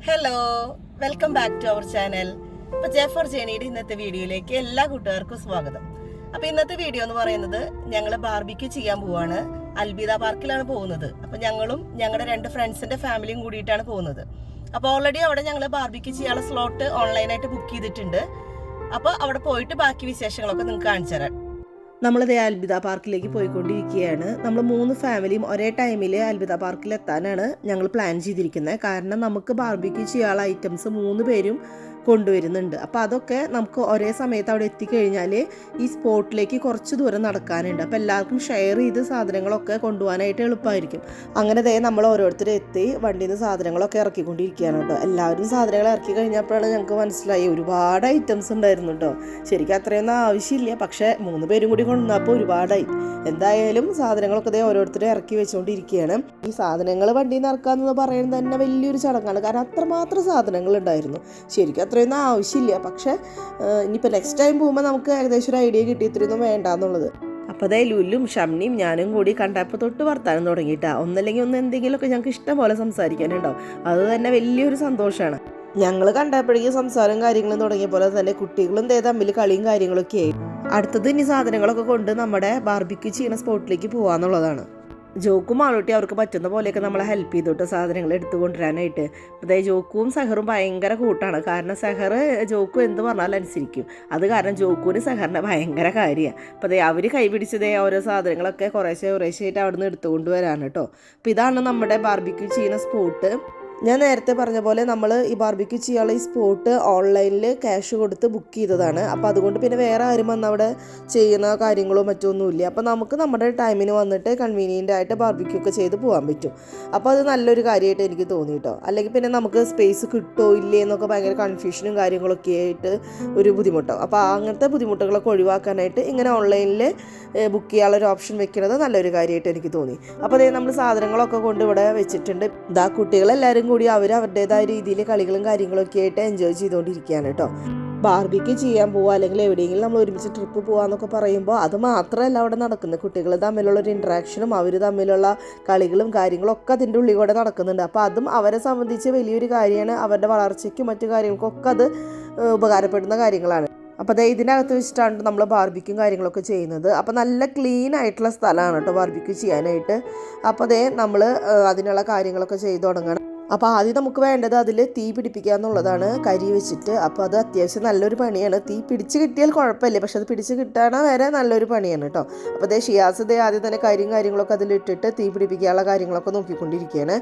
Hello, welcome back to our channel. അപ്പോൾ ജെഫർ ജേണിയുടെ ഇന്നത്തെ വീഡിയോയിലേക്ക് എല്ലാ കൂട്ടുകാർക്കും സ്വാഗതം. അപ്പോൾ ഇന്നത്തെ വീഡിയോ എന്ന് പറയുന്നത് ഞങ്ങൾ ബാർബിക്യൂ ചെയ്യാൻ പോവാണ്. അൽബിദ പാർക്കിലാണ് പോകുന്നത്. അപ്പോൾ ഞങ്ങളും ഞങ്ങളുടെ 2 ഫ്രണ്ട്സിന്റെ ഫാമിലിയും കൂടിയിട്ടാണ് പോകുന്നത്. അപ്പോൾ ഓൾറെഡി അവിടെ ഞങ്ങൾ ബാർബിക്യൂ ചെയ്യാനുള്ള സ്ലോട്ട് ഓൺലൈനായിട്ട് ബുക്ക് ചെയ്തിട്ടുണ്ട്. അപ്പോൾ അവിടെ പോയിട്ട് ബാക്കി വിശേഷങ്ങളൊക്കെ നിങ്ങൾക്ക് കാണിച്ചു തരാം. നമ്മളിതേ അൽബിദ പാർക്കിലേക്ക് പോയിക്കൊണ്ടിരിക്കുകയാണ്. നമ്മൾ 3 ഫാമിലിയും ഒരേ ടൈമിൽ അൽബിദ പാർക്കിൽ എത്താനാണ് ഞങ്ങൾ പ്ലാൻ ചെയ്തിരിക്കുന്നത്. കാരണം നമുക്ക് ബാർബിക്യൂ ചെയ്യാനുള്ള ഐറ്റംസ് 3 പേരും കൊണ്ടുവരുന്നുണ്ട്. അപ്പോൾ അതൊക്കെ നമുക്ക് ഒരേ സമയത്ത് അവിടെ എത്തിക്കഴിഞ്ഞാൽ ഈ സ്പോട്ടിലേക്ക് കുറച്ച് ദൂരം നടക്കാനുണ്ട്. അപ്പോൾ എല്ലാവർക്കും ഷെയർ ചെയ്ത് സാധനങ്ങളൊക്കെ കൊണ്ടുപോകാനായിട്ട് എളുപ്പമായിരിക്കും. അങ്ങനെ നമ്മൾ ഓരോരുത്തരും എത്തി വണ്ടിയിൽ നിന്ന് സാധനങ്ങളൊക്കെ ഇറക്കിക്കൊണ്ടിരിക്കുകയാണ് കേട്ടോ. എല്ലാവരും സാധനങ്ങൾ ഇറക്കി കഴിഞ്ഞപ്പോഴാണ് ഞങ്ങൾക്ക് മനസ്സിലായി ഒരുപാട് ഐറ്റംസ് ഉണ്ടായിരുന്നു കേട്ടോ. ശരിക്കും അത്രയൊന്നും ആവശ്യമില്ല, പക്ഷേ 3 പേരും കൂടി കൊണ്ടുവന്നപ്പോൾ ഒരുപാടായി. എന്തായാലും സാധനങ്ങളൊക്കെ ഓരോരുത്തരും ഇറക്കി വെച്ചുകൊണ്ടിരിക്കുകയാണ്. ഈ സാധനങ്ങൾ വണ്ടിയിൽ നിന്ന് ഇറക്കാമെന്ന് പറയുന്നത് തന്നെ വലിയൊരു ചടങ്ങാണ്. കാരണം അത്രമാത്രം സാധനങ്ങൾ ഉണ്ടായിരുന്നു. ശരിക്കും അത്രയൊന്നും ആവശ്യമില്ല, പക്ഷേ ഇനിയിപ്പോൾ നെക്സ്റ്റ് ടൈം പോകുമ്പോൾ നമുക്ക് ഏകദേശം ഒരു ഐഡിയ കിട്ടി ഇത്രയൊന്നും വേണ്ടാന്നുള്ളത്. അപ്പോൾ ലുല്ലും ഷംനിയും ഞാനും കൂടി കണ്ടപ്പോൾ തൊട്ട് വർത്താനം തുടങ്ങിയിട്ടാ. ഒന്നല്ലെങ്കിൽ എന്തെങ്കിലുമൊക്കെ ഞങ്ങൾക്ക് ഇഷ്ടം പോലെ സംസാരിക്കാനുണ്ടാവും. അത് തന്നെ വലിയൊരു സന്തോഷമാണ്. ഞങ്ങൾ കണ്ടപ്പോഴേക്കും സംസാരവും കാര്യങ്ങളും തുടങ്ങിയ പോലെ തന്നെ കുട്ടികളും തമ്മിൽ കളിയും കാര്യങ്ങളൊക്കെ ആയി. അടുത്തത് ഇനി സാധനങ്ങളൊക്കെ കൊണ്ട് നമ്മുടെ ബാർബിക്യൂ ചെയ്യുന്ന സ്പോട്ടിലേക്ക് പോകാന്നുള്ളതാണ്. ജോക്കും ആളൂട്ടി അവർക്ക് പറ്റുന്ന പോലെയൊക്കെ നമ്മളെ ഹെൽപ്പ് ചെയ്തോട്ട് സാധനങ്ങൾ എടുത്തു കൊണ്ടുവരാനായിട്ട്. അതായത് ജോക്കും സെഹറും ഭയങ്കര കൂട്ടാണ്. കാരണം സെഹർ ജോക്കു എന്ത് പറഞ്ഞാലും അനുസരിക്കും. അത് കാരണം ജോക്കുവിന് സെഹറിനെ ഭയങ്കര കാര്യമാണ്. അപ്പോൾ അവർ കൈപിടിച്ചതേ ഓരോ സാധനങ്ങളൊക്കെ കുറേശ്ശെയായിട്ട് അവിടെ നിന്ന് എടുത്തു കൊണ്ടുവരാണ് കേട്ടോ. അപ്പോൾ ഇതാണ് നമ്മുടെ ബാർബിക്യൂ ചെയ്യുന്ന സ്പോട്ട്. ഞാൻ നേരത്തെ പറഞ്ഞ പോലെ നമ്മൾ ഈ ബാർബിക്യൂ ചെയ്യാനുള്ള ഈ സ്പോട്ട് ഓൺലൈനിൽ ക്യാഷ് കൊടുത്ത് ബുക്ക് ചെയ്തതാണ്. അപ്പോൾ അതുകൊണ്ട് പിന്നെ വേറെ ആരും വന്ന് അവിടെ ചെയ്യുന്ന കാര്യങ്ങളോ മറ്റൊന്നുമില്ല. അപ്പോൾ നമുക്ക് നമ്മുടെ ടൈമിന് വന്നിട്ട് കൺവീനിയൻ്റ് ആയിട്ട് ബാർബിക്യൂ ഒക്കെ ചെയ്ത് പോകാൻ പറ്റും. അപ്പോൾ അത് നല്ലൊരു കാര്യമായിട്ട് എനിക്ക് തോന്നി കേട്ടോ. അല്ലെങ്കിൽ പിന്നെ നമുക്ക് സ്പേസ് കിട്ടുമോ ഇല്ലേ എന്നൊക്കെ ഭയങ്കര കൺഫ്യൂഷനും കാര്യങ്ങളൊക്കെ ആയിട്ട് ഒരു ബുദ്ധിമുട്ടാവും. അപ്പോൾ അങ്ങനത്തെ ബുദ്ധിമുട്ടുകളൊക്കെ ഒഴിവാക്കാനായിട്ട് ഇങ്ങനെ ഓൺലൈനിൽ ബുക്ക് ചെയ്യാനുള്ള ഒരു ഓപ്ഷൻ വെക്കുന്നത് നല്ലൊരു കാര്യമായിട്ട് എനിക്ക് തോന്നി. അപ്പോൾ നമ്മൾ സാധനങ്ങളൊക്കെ കൊണ്ട് ഇവിടെ വെച്ചിട്ടുണ്ട്. ഇതാ കുട്ടികളെല്ലാവരും കൂടി അവരുടേതായ രീതിയിൽ കളികളും കാര്യങ്ങളൊക്കെ ആയിട്ട് എൻജോയ് ചെയ്തുകൊണ്ടിരിക്കുകയാണ് കേട്ടോ. ബാർബിക്യൂ ചെയ്യാൻ പോവുക അല്ലെങ്കിൽ എവിടെയെങ്കിലും നമ്മൾ ഒരുമിച്ച് ട്രിപ്പ് പോകാമെന്നൊക്കെ പറയുമ്പോൾ അത് മാത്രമല്ല അവിടെ നടക്കുന്നത്. കുട്ടികൾ തമ്മിലുള്ള ഒരു ഇൻട്രാക്ഷനും അവർ തമ്മിലുള്ള കളികളും കാര്യങ്ങളും ഒക്കെ അതിൻ്റെ ഉള്ളിൽ കൂടെ നടക്കുന്നുണ്ട്. അപ്പോൾ അതും അവരെ സംബന്ധിച്ച് വലിയൊരു കാര്യമാണ്. അവരുടെ വളർച്ചയ്ക്കും മറ്റു കാര്യങ്ങൾക്കൊക്കെ അത് ഉപകാരപ്പെടുന്ന കാര്യങ്ങളാണ്. അപ്പോൾ ഇതിനകത്ത് വെച്ചിട്ടാണ് നമ്മൾ ബാർബിക്യൂ കാര്യങ്ങളൊക്കെ ചെയ്യുന്നത്. അപ്പോൾ നല്ല ക്ലീൻ ആയിട്ടുള്ള സ്ഥലമാണ് കേട്ടോ ബാർബിക്യൂ ചെയ്യാനായിട്ട്. അപ്പോൾ നമ്മൾ അതിനുള്ള കാര്യങ്ങളൊക്കെ ചെയ്തു തുടങ്ങണം. അപ്പോൾ ആദ്യം നമുക്ക് വേണ്ടത് അതിൽ തീ പിടിപ്പിക്കുക എന്നുള്ളതാണ്, കരി വെച്ചിട്ട്. അപ്പോൾ അത് അത്യാവശ്യം നല്ലൊരു പണിയാണ്. തീ പിടിച്ച് കിട്ടിയാൽ കുഴപ്പമില്ല, പക്ഷെ അത് പിടിച്ച് കിട്ടാൻ വരെ നല്ലൊരു പണിയാണ് കേട്ടോ. അപ്പോൾ ഷിയാസ് ആദ്യം തന്നെ കരിയും കാര്യങ്ങളൊക്കെ അതിലിട്ടിട്ട് തീ പിടിപ്പിക്കാനുള്ള കാര്യങ്ങളൊക്കെ നോക്കിക്കൊണ്ടിരിക്കുകയാണ്.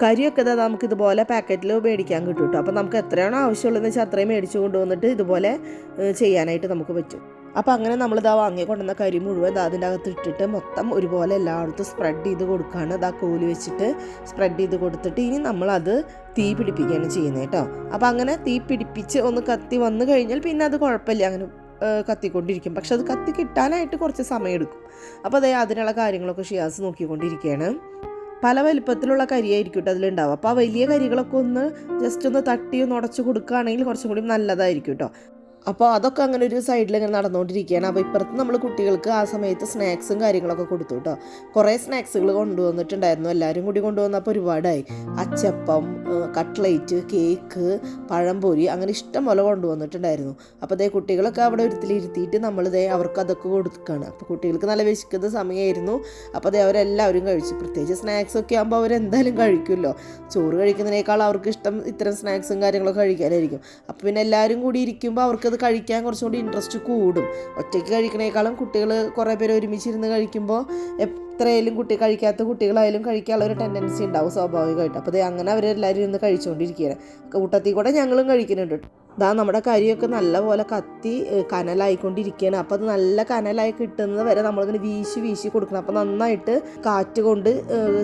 കരിയൊക്കെ നമുക്ക് ഇതുപോലെ പാക്കറ്റിൽ മേടിക്കാൻ കിട്ടും കേട്ടോ. അപ്പോൾ നമുക്ക് എത്രയാണോ ആവശ്യമുള്ളതെന്ന് വെച്ചാൽ അത്രയും മേടിച്ചു കൊണ്ടുവന്നിട്ട് ഇതുപോലെ ചെയ്യാനായിട്ട് നമുക്ക് പറ്റും. അപ്പോൾ അങ്ങനെ നമ്മളിതാ വാങ്ങിക്കൊണ്ടുവന്ന കരി മുഴുവൻ അതിൻ്റെ അകത്ത് ഇട്ടിട്ട് മൊത്തം ഒരുപോലെ എല്ലായിടത്തും സ്പ്രെഡ് ചെയ്ത് കൊടുക്കുകയാണ്. കോല് വെച്ചിട്ട് സ്പ്രെഡ് ചെയ്ത് കൊടുത്തിട്ട് ഇനി നമ്മളത് തീ പിടിപ്പിക്കുകയാണ് ചെയ്യുന്നത് കേട്ടോ. അപ്പോൾ അങ്ങനെ തീ പിടിപ്പിച്ച് ഒന്ന് കത്തി വന്നു കഴിഞ്ഞാൽ പിന്നെ അത് കുഴപ്പമില്ല, അങ്ങനെ കത്തിക്കൊണ്ടിരിക്കും. പക്ഷെ അത് കത്തി കിട്ടാനായിട്ട് കുറച്ച് സമയം എടുക്കും. അപ്പോൾ അതിനുള്ള കാര്യങ്ങളൊക്കെ ഷിയാസ് നോക്കിക്കൊണ്ടിരിക്കുകയാണ്. പല വലിപ്പത്തിലുള്ള കരിയായിരിക്കും കേട്ടോ അതിലുണ്ടാവും. അപ്പോൾ ആ വലിയ കരികളൊക്കെ ഒന്ന് ജസ്റ്റ് ഒന്ന് തട്ടി ഒന്ന് ഉടച്ച് കൊടുക്കുകയാണെങ്കിൽ കുറച്ചും കൂടി നല്ലതായിരിക്കും കേട്ടോ. അപ്പോൾ അതൊക്കെ അങ്ങനെ ഒരു സൈഡിൽ ഇങ്ങനെ നടന്നുകൊണ്ടിരിക്കുകയാണ്. അപ്പോൾ ഇപ്പുറത്ത് നമ്മൾ കുട്ടികൾക്ക് ആ സമയത്ത് സ്നാക്സും കാര്യങ്ങളൊക്കെ കൊടുത്തു കേട്ടോ. കുറേ സ്നാക്സുകൾ കൊണ്ടുവന്നിട്ടുണ്ടായിരുന്നു. എല്ലാവരും കൂടി കൊണ്ടുവന്നപ്പോൾ ഒരുപാടായി. അച്ചപ്പം, കട്ട്ലേറ്റ്, കേക്ക്, പഴംപൊരി, അങ്ങനെ ഇഷ്ടം പോലെ കൊണ്ടുവന്നിട്ടുണ്ടായിരുന്നു. അപ്പോൾ കുട്ടികളൊക്കെ അവിടെ ഒരുത്തിലിരുത്തിയിട്ട് നമ്മൾ അവർക്ക് അതൊക്കെ കൊടുക്കുകയാണ്. അപ്പോൾ കുട്ടികൾക്ക് നല്ല വിശക്കുന്ന സമയമായിരുന്നു. അപ്പോൾ അവരെല്ലാവരും കഴിച്ചു. പ്രത്യേകിച്ച് സ്നാക്സ് ഒക്കെ ആകുമ്പോൾ അവരെന്തായാലും കഴിക്കുമല്ലോ. ചോറ് കഴിക്കുന്നതിനേക്കാൾ അവർക്ക് ഇഷ്ടം ഇത്തരം സ്നാക്സും കാര്യങ്ങളൊക്കെ കഴിക്കാനായിരിക്കും. അപ്പോൾ പിന്നെ എല്ലാവരും കൂടി ഇരിക്കുമ്പോൾ അവർക്ക് അത് കഴിക്കാൻ കുറച്ചും കൂടി ഇൻട്രസ്റ്റ് കൂടും. ഒറ്റയ്ക്ക് കഴിക്കണേക്കാളും കുട്ടികൾ കുറേ പേര് ഒരുമിച്ചിരുന്ന് കഴിക്കുമ്പോൾ എത്രയായാലും കഴിക്കാത്ത കുട്ടികളായാലും കഴിക്കാനുള്ള ഒരു ടെൻഡൻസി ഉണ്ടാവും സ്വാഭാവികമായിട്ട്. അപ്പോൾ അങ്ങനെ അവരെല്ലാവരും ഇരുന്ന് കഴിച്ചുകൊണ്ടിരിക്കുകയാണ്. കൂട്ടത്തിൽ കൂടെ ഞങ്ങളും കഴിക്കുന്നുണ്ട്. നമ്മുടെ കരിയൊക്കെ നല്ലപോലെ കത്തി കനലായിക്കൊണ്ടിരിക്കുകയാണ്. അപ്പോൾ അത് നല്ല കനലായി കിട്ടുന്നത് വരെ നമ്മളിങ്ങനെ വീശി കൊടുക്കണം. അപ്പോൾ നന്നായിട്ട് കാറ്റ് കൊണ്ട്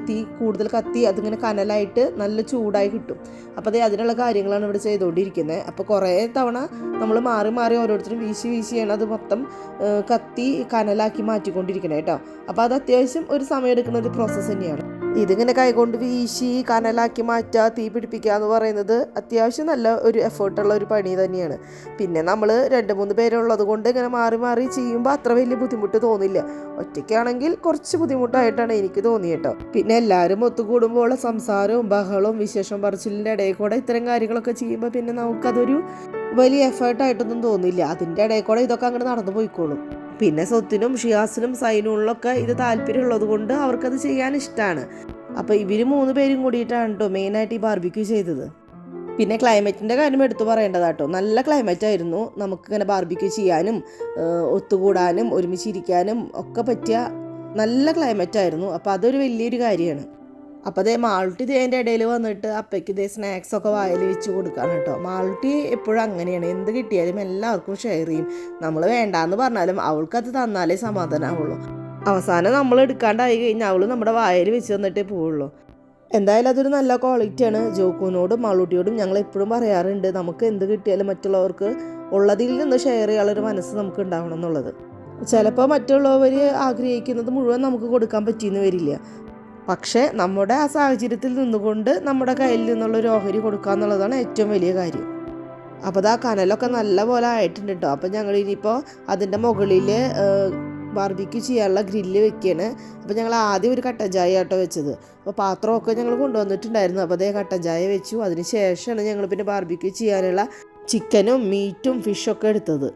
തീ കൂടുതൽ കത്തി അതിങ്ങനെ കനലായിട്ട് നല്ല ചൂടായി കിട്ടും. അപ്പോൾ അതിനുള്ള കാര്യങ്ങളാണ് ഇവിടെ ചെയ്തുകൊണ്ടിരിക്കുന്നത്. അപ്പോൾ കുറേ തവണ നമ്മൾ മാറി ഓരോരുത്തരും വീശിയാണ് അത് മൊത്തം കത്തി കനലാക്കി മാറ്റിക്കൊണ്ടിരിക്കണം കേട്ടോ. അപ്പോൾ അത് അത്യാവശ്യം ഒരു സമയം എടുക്കുന്ന ഒരു പ്രോസസ്സ് തന്നെയാണ്. ഇതിങ്ങനെ കൈകൊണ്ട് വീശി കനലാക്കി മാറ്റുക, തീ പിടിപ്പിക്കുക എന്ന് പറയുന്നത് അത്യാവശ്യം നല്ല ഒരു എഫേർട്ടുള്ള ഒരു പണി തന്നെയാണ്. പിന്നെ നമ്മൾ 2-3 പേരുള്ളത് കൊണ്ട് ഇങ്ങനെ മാറി മാറി ചെയ്യുമ്പോൾ അത്ര വലിയ ബുദ്ധിമുട്ട് തോന്നില്ല. ഒറ്റയ്ക്കാണെങ്കിൽ കുറച്ച് ബുദ്ധിമുട്ടായിട്ടാണ് എനിക്ക് തോന്നിയിട്ടോ. പിന്നെ എല്ലാവരും ഒത്തുകൂടുമ്പോൾ സംസാരവും ബഹളവും വിശേഷം പറച്ചിലിൻ്റെ ഇടയിൽ കൂടെ ഇത്തരം കാര്യങ്ങളൊക്കെ ചെയ്യുമ്പോൾ പിന്നെ നമുക്കതൊരു വലിയ എഫേർട്ടായിട്ടൊന്നും തോന്നില്ല. അതിൻ്റെ ഇടയിൽ കൂടെ ഇതൊക്കെ അങ്ങനെ നടന്നു പോയിക്കോളും. പിന്നെ സ്വത്തിനും ഷിയാസിനും സൈനുകളിലൊക്കെ ഇത് താല്പര്യമുള്ളത് കൊണ്ട് അവർക്കത് ചെയ്യാൻ ഇഷ്ടമാണ്. അപ്പോൾ ഇവർ 3 പേരും കൂടിയിട്ടാണ് കേട്ടോ മെയിനായിട്ട് ഈ ബാർബിക്യൂ ചെയ്തത്. പിന്നെ ക്ലൈമറ്റിൻ്റെ കാര്യം എടുത്തു പറയേണ്ടതാട്ടോ. നല്ല ക്ലൈമറ്റ് ആയിരുന്നു. നമുക്കിങ്ങനെ ബാർബിക്യൂ ചെയ്യാനും ഒത്തുകൂടാനും ഒരുമിച്ചിരിക്കാനും ഒക്കെ പറ്റിയ നല്ല ക്ലൈമറ്റ് ആയിരുന്നു. അപ്പോൾ അതൊരു വലിയൊരു കാര്യമാണ്. അപ്പോൾ അതേ മാൾട്ടി അതിൻ്റെ ഇടയിൽ വന്നിട്ട് അപ്പയ്ക്ക് ഇതേ സ്നാക്സൊക്കെ വായിൽ വെച്ച് കൊടുക്കുകയാണ് കേട്ടോ. മാൾട്ടി എപ്പോഴും അങ്ങനെയാണ്, എന്ത് കിട്ടിയാലും എല്ലാവർക്കും ഷെയർ ചെയ്യും. നമ്മൾ വേണ്ടാന്ന് പറഞ്ഞാലും അവൾക്കത് തന്നാലേ സമാധാനമാവുള്ളൂ. അവസാനം നമ്മൾ എടുക്കാണ്ടായി കഴിഞ്ഞാൽ അവൾ നമ്മുടെ വായിൽ വെച്ച് തന്നിട്ടേ പോവുള്ളൂ. എന്തായാലും അതൊരു നല്ല ക്വാളിറ്റിയാണ്. ജോക്കുവിനോടും മാളൂട്ടിയോടും ഞങ്ങൾ എപ്പോഴും പറയാറുണ്ട്, നമുക്ക് എന്ത് കിട്ടിയാലും മറ്റുള്ളവർക്ക് ഉള്ളതിൽ നിന്ന് ഷെയർ ചെയ്യാനുള്ളൊരു മനസ്സ് നമുക്ക് ഉണ്ടാവണം എന്നുള്ളത്. ചിലപ്പോൾ മറ്റുള്ളവർ ആഗ്രഹിക്കുന്നത് മുഴുവൻ നമുക്ക് കൊടുക്കാൻ പറ്റിയെന്ന് വരില്ല. പക്ഷേ നമ്മുടെ ആ സാഹചര്യത്തിൽ നിന്നുകൊണ്ട് നമ്മുടെ കയ്യിൽ നിന്നുള്ളൊരു ഓഹരി കൊടുക്കുക എന്നുള്ളതാണ് ഏറ്റവും വലിയ കാര്യം. അപ്പോൾ ആ കനലൊക്കെ നല്ല പോലെ ആയിട്ടുണ്ട് കേട്ടോ. അപ്പോൾ ഞങ്ങൾ ഇനിയിപ്പോൾ അതിൻ്റെ മുകളിൽ ബാർബിക്യൂ ചെയ്യാനുള്ള ഗ്രില്ല് വെക്കുകയാണ്. അപ്പോൾ ഞങ്ങൾ ആദ്യം ഒരു കട്ടൻ ചായ ആട്ടോ വെച്ചത്. അപ്പോൾ പാത്രമൊക്കെ ഞങ്ങൾ കൊണ്ടുവന്നിട്ടുണ്ടായിരുന്നു. അപ്പോൾ അതേ കട്ടൻ ചായ വെച്ചു. അതിന് ശേഷമാണ് ഞങ്ങൾ പിന്നെ ബാർബിക്യൂ ചെയ്യാനുള്ള ചിക്കനും മീറ്റും ഫിഷൊക്കെ എടുത്തത്.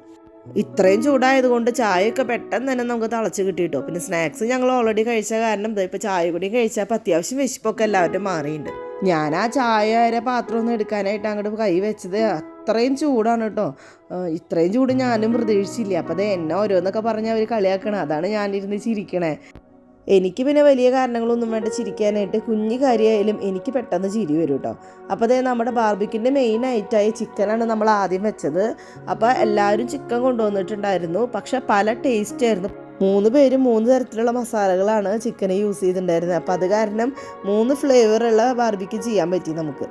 ഇത്രയും ചൂടായതുകൊണ്ട് ചായയൊക്കെ പെട്ടെന്ന് തന്നെ നമുക്ക് തിളച്ച് കിട്ടിയിട്ടോ. പിന്നെ സ്നാക്സ് ഞങ്ങൾ ഓൾറെഡി കഴിച്ച കാരണം ഇപ്പോൾ ചായ കൂടി കഴിച്ചപ്പോൾ അത്യാവശ്യം വിശപ്പൊക്കെ എല്ലാവരും മാറിയിട്ടുണ്ട്. ഞാൻ ആ ചായ വരെ പാത്രമൊന്നും എടുക്കാനായിട്ട് അങ്ങോട്ട് കൈ വെച്ചത്. അത്രയും ചൂടാണ് കേട്ടോ. ഇത്രയും ചൂട് ഞാനും പ്രതീക്ഷിച്ചില്ല. അപ്പോൾ അത് എന്നെ ഓരോന്നൊക്കെ പറഞ്ഞ് അവർ കളിയാക്കണം. അതാണ് ഞാനിരുന്ന് ചിരിക്കണേ. എനിക്ക് പിന്നെ വലിയ കാരണങ്ങളൊന്നും വേണ്ട ചിരിക്കാനായിട്ട്. കുഞ്ഞു കാര്യമായാലും എനിക്ക് പെട്ടെന്ന് ചിരി വരും കേട്ടോ. അപ്പോൾ അതേ നമ്മുടെ ബാർബിക്യൂൻ്റെ മെയിൻ ഐറ്റമായ ചിക്കനാണ് നമ്മൾ ആദ്യം വെച്ചത്. അപ്പോൾ എല്ലാവരും ചിക്കൻ കൊണ്ടുവന്നിട്ടുണ്ടായിരുന്നു. പക്ഷെ പല ടേസ്റ്റ് ആയിരുന്നു. 3 പേരും 3 തരത്തിലുള്ള മസാലകളാണ് ചിക്കന് യൂസ് ചെയ്തിട്ടുണ്ടായിരുന്നത്. അപ്പോൾ അത് കാരണം 3 ഫ്ലേവറുള്ള ബാർബിക്യൂ ചെയ്യാൻ പറ്റി നമുക്ക്.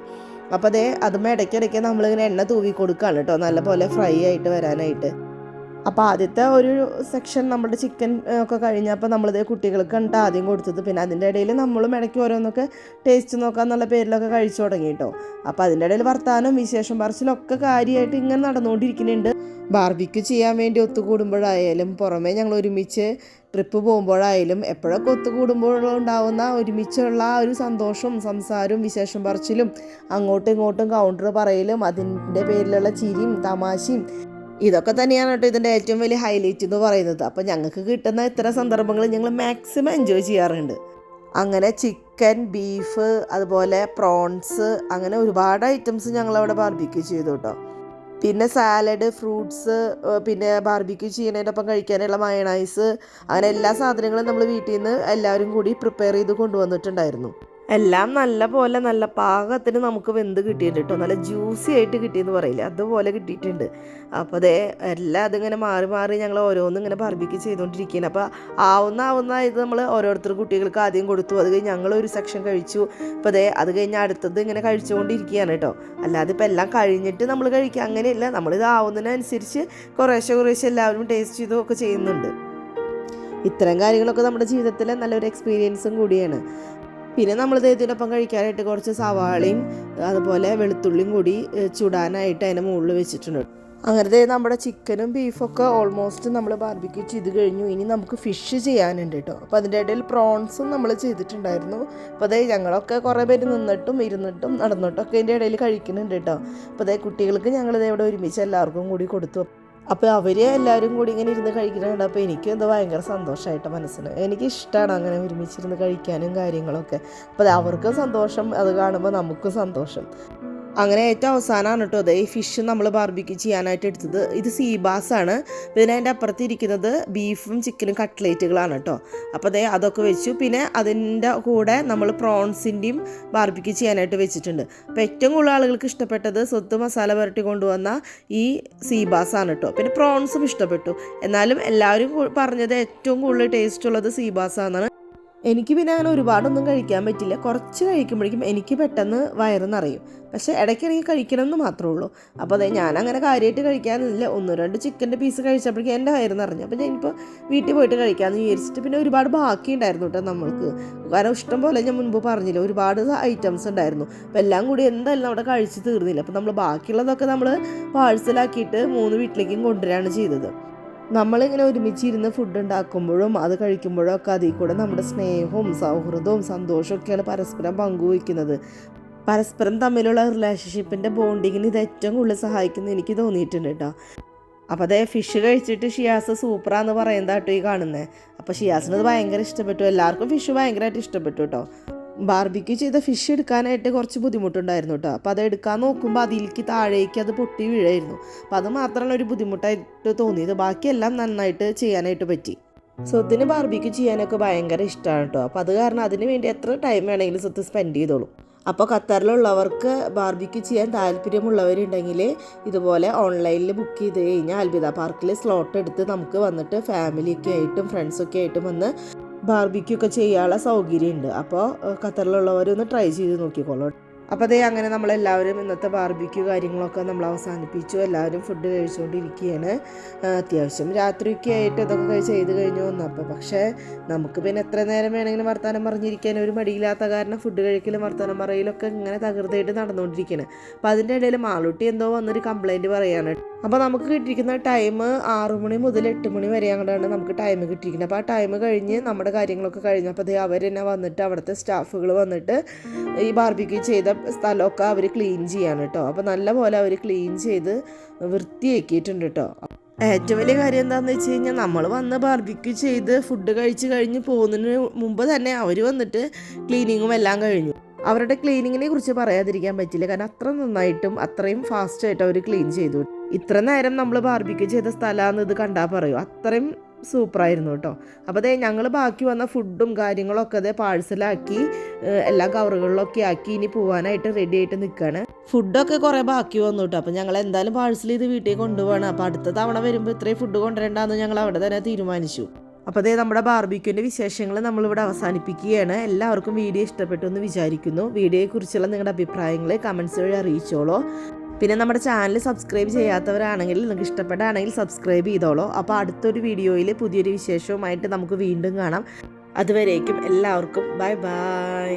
അപ്പോൾ അതേ അതും ഇടയ്ക്കിടയ്ക്ക് നമ്മളിങ്ങനെ എണ്ണ തൂവി കൊടുക്കുകയാണ് കേട്ടോ, നല്ലപോലെ ഫ്രൈ ആയിട്ട് വരാനായിട്ട്. അപ്പോൾ ആദ്യത്തെ ഒരു സെക്ഷൻ നമ്മുടെ ചിക്കൻ ഒക്കെ കഴിഞ്ഞപ്പോൾ നമ്മളിതേ കുട്ടികൾക്ക് കണ്ടിട്ട് ആദ്യം കൊടുത്തത്. പിന്നെ അതിൻ്റെ ഇടയിൽ നമ്മളും ഇടയ്ക്ക് ഓരോന്നൊക്കെ ടേസ്റ്റ് നോക്കാന്നുള്ള പേരിലൊക്കെ കഴിച്ചു തുടങ്ങി കേട്ടോ. അപ്പോൾ അതിൻ്റെ ഇടയിൽ വർത്താനം വിശേഷം പറച്ചിലൊക്കെ കാര്യമായിട്ട് ഇങ്ങനെ നടന്നുകൊണ്ടിരിക്കുന്നുണ്ട്. ബാർബിക്യൂ ചെയ്യാൻ വേണ്ടി ഒത്തുകൂടുമ്പോഴായാലും പുറമേ ഞങ്ങൾ ഒരുമിച്ച് ട്രിപ്പ് പോകുമ്പോഴായാലും എപ്പോഴൊക്കെ ഒത്തുകൂടുമ്പോഴുണ്ടാവുന്ന ഒരുമിച്ചുള്ള ആ ഒരു സന്തോഷവും സംസാരവും വിശേഷം പറച്ചിലും അങ്ങോട്ടും ഇങ്ങോട്ടും കൗണ്ടർ പറയലും അതിൻ്റെ പേരിലുള്ള ചിരിയും തമാശയും ഇതൊക്കെ തന്നെയാണ് കേട്ടോ ഇതിൻ്റെ ഏറ്റവും വലിയ ഹൈലൈറ്റ് എന്ന് പറയുന്നത്. അപ്പോൾ ഞങ്ങൾക്ക് കിട്ടുന്ന ഇത്തരം സന്ദർഭങ്ങൾ ഞങ്ങൾ മാക്സിമം എൻജോയ് ചെയ്യാറുണ്ട്. അങ്ങനെ ചിക്കൻ, ബീഫ്, അതുപോലെ പ്രോൺസ്, അങ്ങനെ ഒരുപാട് ഐറ്റംസ് ഞങ്ങളവിടെ ബാർബിക്യൂ ചെയ്തു കേട്ടോ. പിന്നെ സാലഡ്, ഫ്രൂട്ട്സ്, പിന്നെ ബാർബിക്യൂ ചെയ്യുന്നതിനൊപ്പം കഴിക്കാനുള്ള മയണൈസ്, അങ്ങനെ എല്ലാ സാധനങ്ങളും നമ്മൾ വീട്ടിൽ നിന്ന് എല്ലാവരും കൂടി പ്രിപ്പയർ ചെയ്ത് കൊണ്ടുവന്നിട്ടുണ്ടായിരുന്നു. എല്ലാം നല്ല പോലെ നല്ല പാകത്തിന് നമുക്ക് വെന്ത് കിട്ടിയിട്ടുണ്ട് കേട്ടോ. നല്ല ജ്യൂസി ആയിട്ട് കിട്ടിയെന്ന് പറയില്ല, അതുപോലെ കിട്ടിയിട്ടുണ്ട്. അപ്പോൾ അതേ എല്ലാം അതിങ്ങനെ മാറി മാറി ഞങ്ങൾ ഓരോന്നും ഇങ്ങനെ ബാർബിക്യൂ ചെയ്തുകൊണ്ടിരിക്കുകയാണ്. അപ്പോൾ ആവുന്ന ഇത് നമ്മൾ ഓരോരുത്തർ കുട്ടികൾക്ക് ആദ്യം കൊടുത്തു. അത് കഴിഞ്ഞ് ഞങ്ങളൊരു സെക്ഷൻ കഴിച്ചു. അപ്പോൾ അതേ അത് കഴിഞ്ഞ് അടുത്തത് ഇങ്ങനെ കഴിച്ചുകൊണ്ടിരിക്കുകയാണ് കേട്ടോ. അല്ലാതെ ഇപ്പോൾ എല്ലാം കഴിഞ്ഞിട്ട് നമ്മൾ കഴിക്കുക അങ്ങനെയല്ല, നമ്മളിത് ആവുന്നതിനനുസരിച്ച് കുറേശ്ശെ എല്ലാവരും ടേസ്റ്റ് ചെയ്തൊക്കെ ചെയ്യുന്നുണ്ട്. ഇത്തരം കാര്യങ്ങളൊക്കെ നമ്മുടെ ജീവിതത്തിൽ നല്ലൊരു എക്സ്പീരിയൻസും കൂടിയാണ്. പിന്നെ നമ്മൾ ഇതിനൊപ്പം കഴിക്കാനായിട്ട് കുറച്ച് സവാളയും അതുപോലെ വെളുത്തുള്ളിയും കൂടി ചുടാനായിട്ട് അതിൻ്റെ മുകളിൽ വെച്ചിട്ടുണ്ട്. അങ്ങനത്തെ നമ്മുടെ ചിക്കനും ബീഫൊക്കെ ഓൾമോസ്റ്റ് നമ്മൾ ബാർബിക്യൂ ചെയ്ത് കഴിഞ്ഞു. ഇനി നമുക്ക് ഫിഷ് ചെയ്യാനുണ്ട് കേട്ടോ. അപ്പോൾ അതിൻ്റെ ഇടയിൽ പ്രോൺസും നമ്മൾ ചെയ്തിട്ടുണ്ടായിരുന്നു. അപ്പോൾ അതേ ഞങ്ങളൊക്കെ കുറേ പേര് നിന്നിട്ടും ഇരുന്നിട്ടും നടന്നിട്ടൊക്കെ അതിൻ്റെ ഇടയിൽ കഴിക്കുന്നുണ്ട് കേട്ടോ. അപ്പോൾ അതേ കുട്ടികൾക്ക് ഞങ്ങളിത് ഇവിടെ ഒരുമിച്ച് എല്ലാവർക്കും കൂടി കൊടുത്തു. അപ്പോൾ അവർ എല്ലാവരും കൂടി ഇങ്ങനെ ഇരുന്ന് കഴിക്കുന്നുണ്ട്. അപ്പോൾ എനിക്കും എന്തോ ഭയങ്കര സന്തോഷമായിട്ട് മനസ്സിന്. എനിക്കിഷ്ടമാണ് അങ്ങനെ ഒരുമിച്ചിരുന്ന് കഴിക്കാനും കാര്യങ്ങളൊക്കെ. അപ്പോൾ അവർക്കും സന്തോഷം, അത് കാണുമ്പോൾ നമുക്കും സന്തോഷം. അങ്ങനെ ഏറ്റവും അവസാനമാണ് കേട്ടോ അതെ ഈ ഫിഷ് നമ്മൾ ബാർബിക്യൂ ചെയ്യാനായിട്ട് എടുത്തത്. ഇത് സീബാസാണ്. പിന്നെ അതിൻ്റെ അപ്പുറത്ത് ഇരിക്കുന്നത് ബീഫും ചിക്കനും കട്ട്ലേറ്റുകളാണ് കേട്ടോ. അപ്പോൾ അതേ അതൊക്കെ വെച്ചു. പിന്നെ അതിൻ്റെ കൂടെ നമ്മൾ പ്രോൺസിൻ്റെയും ബാർബിക്യൂ ചെയ്യാനായിട്ട് വെച്ചിട്ടുണ്ട്. അപ്പോൾ ഏറ്റവും കൂടുതൽ ആളുകൾക്ക് ഇഷ്ടപ്പെട്ടത് സ്വത്ത് മസാല പുരട്ടി കൊണ്ടുവന്ന ഈ സീബാസാണ് കേട്ടോ. പിന്നെ പ്രോൺസും ഇഷ്ടപ്പെട്ടു. എന്നാലും എല്ലാവരും പറഞ്ഞത് ഏറ്റവും കൂടുതൽ ടേസ്റ്റ് ഉള്ളത് സീബാസാണെന്നാണ്. എനിക്ക് പിന്നെ അങ്ങനെ ഒരുപാടൊന്നും കഴിക്കാൻ പറ്റില്ല. കുറച്ച് കഴിക്കുമ്പോഴേക്കും എനിക്ക് പെട്ടെന്ന് വയറ് നിറയും. പക്ഷേ ഇടയ്ക്കിടയ്ക്ക് കഴിക്കണമെന്ന് മാത്രമേ ഉള്ളൂ. അപ്പോൾ അതെ ഞാനങ്ങനെ കാര്യമായിട്ട് കഴിക്കാനില്ല. 1-2 ചിക്കൻ്റെ പീസ് കഴിച്ചപ്പോഴേക്കും എൻ്റെ വയറ് നിറഞ്ഞു. അപ്പോൾ ഞാനിപ്പോൾ വീട്ടിൽ പോയിട്ട് കഴിക്കാമെന്ന് വിചാരിച്ചിട്ട് പിന്നെ ഒരുപാട് ബാക്കി ഉണ്ടായിരുന്നു കേട്ടോ നമ്മൾക്ക്. കാരണം ഇഷ്ടം പോലെ ഞാൻ മുൻപ് പറഞ്ഞില്ല, ഒരുപാട് ഐറ്റംസ് ഉണ്ടായിരുന്നു. അപ്പോൾ എല്ലാം കൂടി എന്തായാലും അവിടെ കഴിച്ച് തീർന്നില്ല. അപ്പോൾ നമ്മൾ ബാക്കിയുള്ളതൊക്കെ നമ്മൾ പാഴ്സലാക്കിയിട്ട് 3 വീട്ടിലേക്കും കൊണ്ടുവരികയാണ് ചെയ്തത്. നമ്മളിങ്ങനെ ഒരുമിച്ചിരുന്ന് ഫുഡ് ഉണ്ടാക്കുമ്പോഴും അത് കഴിക്കുമ്പോഴും ഒക്കെ അതിൽ കൂടെ നമ്മുടെ സ്നേഹവും സൗഹൃദവും സന്തോഷമൊക്കെയാണ് പരസ്പരം പങ്കുവയ്ക്കുന്നത്. പരസ്പരം തമ്മിലുള്ള റിലേഷൻഷിപ്പിൻ്റെ ബോണ്ടിങ്ങിന് ഇത് ഏറ്റവും കൂടുതൽ സഹായിക്കുന്നത് എനിക്ക് തോന്നിയിട്ടുണ്ട് കേട്ടോ. അപ്പോൾ അതേ ഫിഷ് കഴിച്ചിട്ട് ഷിയാസ് സൂപ്പറാന്ന് പറയുന്നതാട്ടോ ഈ കാണുന്നത്. അപ്പോൾ ഷിയാസിന് അത് ഭയങ്കര ഇഷ്ടപ്പെട്ടു. എല്ലാവർക്കും ഫിഷ് ഭയങ്കരമായിട്ട് ഇഷ്ടപ്പെട്ടു കേട്ടോ. ബാർബിക്യൂ ചെയ്ത ഫിഷ് എടുക്കാനായിട്ട് കുറച്ച് ബുദ്ധിമുട്ടുണ്ടായിരുന്നു കേട്ടോ. അപ്പോൾ അത് എടുക്കാൻ നോക്കുമ്പോൾ അതിലേക്ക് താഴേക്ക് അത് പൊട്ടി വീഴായിരുന്നു. അപ്പോൾ അത് മാത്രമാണ് ഒരു ബുദ്ധിമുട്ടായിട്ട് തോന്നിയത്. ബാക്കിയെല്ലാം നന്നായിട്ട് ചെയ്യാനായിട്ട് പറ്റി. സ്വത്തിന് ബാർബിക്യൂ ചെയ്യാനൊക്കെ ഭയങ്കര ഇഷ്ടമാണ് കേട്ടോ. അപ്പോൾ അത് കാരണം അതിന് വേണ്ടി എത്ര ടൈം വേണമെങ്കിലും സ്വത്ത് സ്പെൻഡ് ചെയ്തോളും. അപ്പോൾ ഖത്തറിലുള്ളവർക്ക് ബാർബിക്യൂ ചെയ്യാൻ താല്പര്യമുള്ളവരുണ്ടെങ്കിൽ ഇതുപോലെ ഓൺലൈനിൽ ബുക്ക് ചെയ്ത് കഴിഞ്ഞാൽ അൽബിദ പാർക്കിൽ സ്ലോട്ട് എടുത്ത് നമുക്ക് വന്നിട്ട് ഫാമിലിയൊക്കെ ആയിട്ടും ഫ്രണ്ട്സൊക്കെ ആയിട്ടും വന്ന് ബാർബിക്യൂ ഒക്കെ ചെയ്യാനുള്ള സൗകര്യമുണ്ട്. അപ്പോൾ ഖത്തറിലുള്ളവരൊന്ന് ട്രൈ ചെയ്ത് നോക്കിക്കോളൂ. അപ്പോൾ അതേ അങ്ങനെ നമ്മളെല്ലാവരും ഇന്നത്തെ ബാർബിക്യൂ കാര്യങ്ങളൊക്കെ നമ്മൾ അവസാനിപ്പിച്ചു. എല്ലാവരും ഫുഡ് കഴിച്ചുകൊണ്ടിരിക്കുകയാണ്. അത്യാവശ്യം രാത്രിയൊക്കെ ആയിട്ട് ഇതൊക്കെ ചെയ്ത് കഴിഞ്ഞു വന്നപ്പോൾ. പക്ഷേ നമുക്ക് പിന്നെ എത്ര നേരം വേണമെങ്കിലും വർത്തമാനം പറഞ്ഞിരിക്കാൻ ഒരു മടിയില്ലാത്ത കാരണം ഫുഡ് കഴിക്കലും വർത്തമാനം പറയലൊക്കെ ഇങ്ങനെ തകൃതിയായിട്ട് നടന്നുകൊണ്ടിരിക്കുകയാണ്. അപ്പോൾ അതിൻ്റെ ഇടയിൽ മാളൂട്ടി എന്തോ വന്നൊരു കംപ്ലയിൻറ്റ് പറയുകയാണ്. അപ്പോൾ നമുക്ക് കിട്ടിയിരിക്കുന്ന ടൈം 6 മണി മുതൽ 8 മണി വരെ അങ്ങോട്ടാണ് നമുക്ക് ടൈം കിട്ടിയിരിക്കുന്നത്. അപ്പോൾ ആ ടൈം കഴിഞ്ഞ് നമ്മുടെ കാര്യങ്ങളൊക്കെ കഴിഞ്ഞപ്പോൾ അതേ അവർ തന്നെ വന്നിട്ട് അവിടുത്തെ സ്റ്റാഫുകൾ വന്നിട്ട് ഈ ബാർബിക്യൂ ചെയ്ത സ്ഥലമൊക്കെ അവർ ക്ലീൻ ചെയ്യാണ് കേട്ടോ. അപ്പോൾ നല്ല പോലെ അവർ ക്ലീൻ ചെയ്ത് വൃത്തിയാക്കിയിട്ടുണ്ട് കേട്ടോ. ഏറ്റവും വലിയ കാര്യം എന്താണെന്ന് വെച്ച് കഴിഞ്ഞാൽ നമ്മൾ വന്ന് ബാർബിക്യൂ ചെയ്ത് ഫുഡ് കഴിച്ച് കഴിഞ്ഞ് പോകുന്നതിന് മുമ്പ് തന്നെ അവർ വന്നിട്ട് ക്ലീനിങ്ങും എല്ലാം കഴിഞ്ഞു. അവരുടെ ക്ലീനിങ്ങിനെ കുറിച്ച് പറയാതിരിക്കാൻ പറ്റില്ല. കാരണം അത്ര നന്നായിട്ടും അത്രയും ഫാസ്റ്റായിട്ട് അവർ ക്ലീൻ ചെയ്തു. ഇത്ര നേരം നമ്മൾ ബാർബിക്യൂ ചെയ്ത സ്ഥലമാണെന്ന് ഇത് കണ്ടാൽ പറയും. അത്രയും സൂപ്പറായിരുന്നു കേട്ടോ. അപ്പോൾ അതേ ഞങ്ങൾ ബാക്കി വന്ന ഫുഡും കാര്യങ്ങളൊക്കെ അതേ പാഴ്സലാക്കി എല്ലാ കവറുകളിലൊക്കെ ആക്കി ഇനി പോകാനായിട്ട് റെഡി ആയിട്ട് നിൽക്കുകയാണ്. ഫുഡൊക്കെ കുറേ ബാക്കി വന്നു കേട്ടോ. അപ്പോൾ ഞങ്ങൾ എന്തായാലും പാഴ്സൽ ചെയ്ത് വീട്ടിൽ കൊണ്ടുപോകണം. അപ്പോൾ അടുത്ത തവണ വരുമ്പോൾ ഇത്രയും ഫുഡ് കൊണ്ടുവരണ്ടെന്ന് ഞങ്ങൾ അവിടെ തന്നെ തീരുമാനിച്ചു. അപ്പോൾ അതേ നമ്മുടെ ബാർബിക്യൂൻ്റെ വിശേഷങ്ങൾ നമ്മളിവിടെ അവസാനിപ്പിക്കുകയാണ്. എല്ലാവർക്കും വീഡിയോ ഇഷ്ടപ്പെട്ടു എന്ന് വിചാരിക്കുന്നു. വീഡിയോയെക്കുറിച്ചുള്ള നിങ്ങളുടെ അഭിപ്രായങ്ങൾ കമൻസ് വഴി അറിയിച്ചോളൂ. പിന്നെ നമ്മുടെ ചാനൽ സബ്സ്ക്രൈബ് ചെയ്യാത്തവരാണെങ്കിൽ നിങ്ങൾക്ക് ഇഷ്ടപ്പെട്ടാണെങ്കിൽ സബ്സ്ക്രൈബ് ചെയ്തോളൂ. അപ്പോൾ അടുത്തൊരു വീഡിയോയിൽ പുതിയൊരു വിശേഷവുമായിട്ട് നമുക്ക് വീണ്ടും കാണാം. അതുവരേക്കും എല്ലാവർക്കും ബൈ ബൈ.